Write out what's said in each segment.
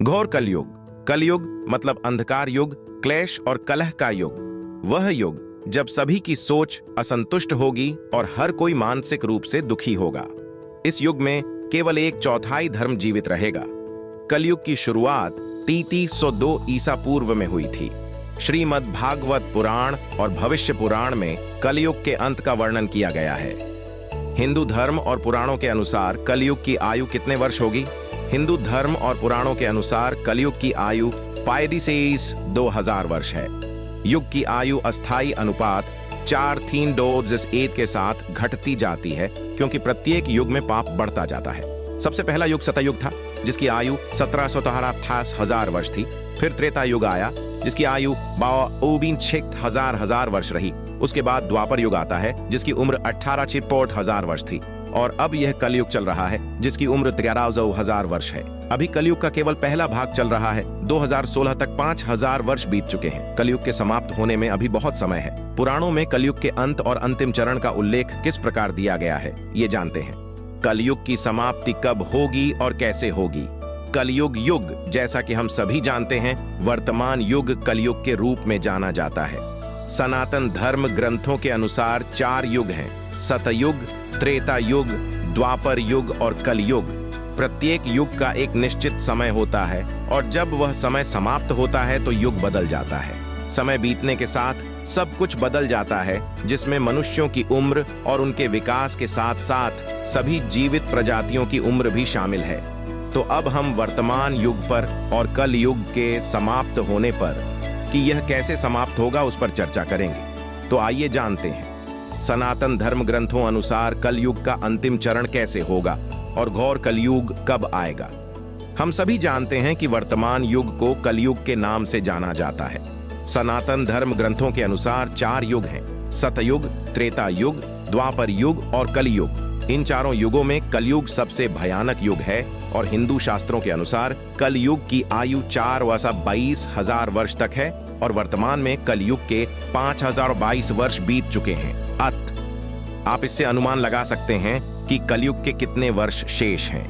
घोर कलयुग। कलयुग मतलब अंधकार युग, क्लेश और कलह का युग। वह युग जब सभी की सोच असंतुष्ट होगी और हर कोई मानसिक रूप से दुखी होगा। इस युग में केवल 1/4 धर्म जीवित रहेगा। कलयुग की शुरुआत 3302 ईसा पूर्व में हुई थी। श्रीमद् भागवत पुराण और भविष्य पुराण में कलयुग के अंत का वर्णन किया गया है। हिंदू धर्म और पुराणों के अनुसार कलयुग की आयु कितने वर्ष होगी? हिंदू धर्म और पुराणों के अनुसार कलयुग की आयु पायदिसेस 2000 वर्ष है। युग की आयु अस्थायी अनुपात 4:3:8 के साथ घटती जाती है, क्योंकि प्रत्येक युग में पाप बढ़ता जाता है। सबसे पहला युग सतयुग था, जिसकी आयु 1758,000 वर्ष थी। फिर त्रेता युग आया, जिसकी आयु 62,000 वर्ष रही। उसके बाद द्वापर युग आता है, जिसकी उम्र 18,000 वर्ष थी। और अब यह कलयुग चल रहा है, जिसकी उम्र 13,000 वर्ष है। अभी कलयुग का केवल पहला भाग चल रहा है। 2016 तक 5,000 वर्ष बीत चुके हैं। कलयुग के समाप्त होने में अभी बहुत समय है। पुराणों में कलयुग के अंत और अंतिम चरण का उल्लेख किस प्रकार दिया गया है, ये जानते हैं। कलयुग की समाप्ति कब होगी और कैसे होगी? कलयुग युग, जैसा कि हम सभी जानते हैं, वर्तमान युग कलयुग के रूप में जाना जाता है। सनातन धर्म ग्रंथों के अनुसार 4 युग हैं: सतयुग, त्रेता युग, द्वापर युग और कलयुग। प्रत्येक युग का एक निश्चित समय होता है, और जब वह समय समाप्त होता है तो युग बदल जाता है। समय बीतने के साथ सब कुछ बदल जाता है, जिसमें मनुष्यों की उम्र और उनके विकास के साथ साथ सभी जीवित प्रजातियों की उम्र भी शामिल है। तो अब हम वर्तमान युग पर और कल युग के समाप्त होने पर कि यह कैसे समाप्त होगा उस पर चर्चा करेंगे। तो आइए जानते हैं, सनातन धर्म ग्रंथों अनुसार कलयुग का अंतिम चरण कैसे होगा और घोर कलयुग कब आएगा। हम सभी जानते हैं कि वर्तमान युग को कलयुग के नाम से जाना जाता है। सनातन धर्म ग्रंथों के अनुसार 4 युग हैं: सतयुग, त्रेता युग, द्वापर युग और कलयुग। इन चारों युगों में कलयुग सबसे भयानक युग है, और हिंदू शास्त्रों के अनुसार कलयुग की आयु 4,22,000 वर्ष तक है, और वर्तमान में कलयुग के 5,022 वर्ष बीत चुके हैं। आप इससे अनुमान लगा सकते हैं कि कलयुग के कितने वर्ष शेष हैं।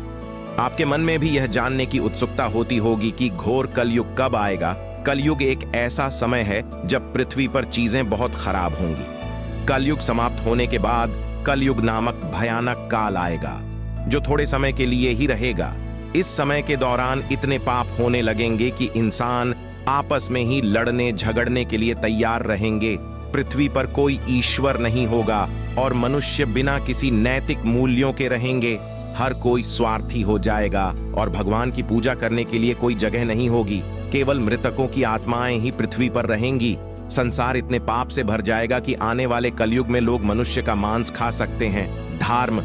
आपके मन में भी यह जानने की उत्सुकता होती होगी कि घोर कलयुग कब आएगा। कलयुग एक ऐसा समय है जब पृथ्वी पर चीजें बहुत खराब होंगी। कलयुग समाप्त होने के बाद कलयुग नामक भयानक काल आएगा, जो थोड़े समय के लिए ही रहेगा। इस समय के दौरान इतने पाप होने लगेंगे कि इंसान आपस में ही लड़ने झगड़ने के लिए तैयार रहेंगे। पृथ्वी पर कोई ईश्वर नहीं होगा और मनुष्य बिना किसी नैतिक मूल्यों के रहेंगे। हर कोई स्वार्थी हो जाएगा और भगवान की पूजा करने के लिए कोई जगह नहीं होगी। केवल मृतकों की आत्माएं ही पृथ्वी पर रहेंगी। संसार इतने पाप से भर जाएगा कि आने वाले कलयुग में लोग मनुष्य का मांस खा सकते हैं। धर्म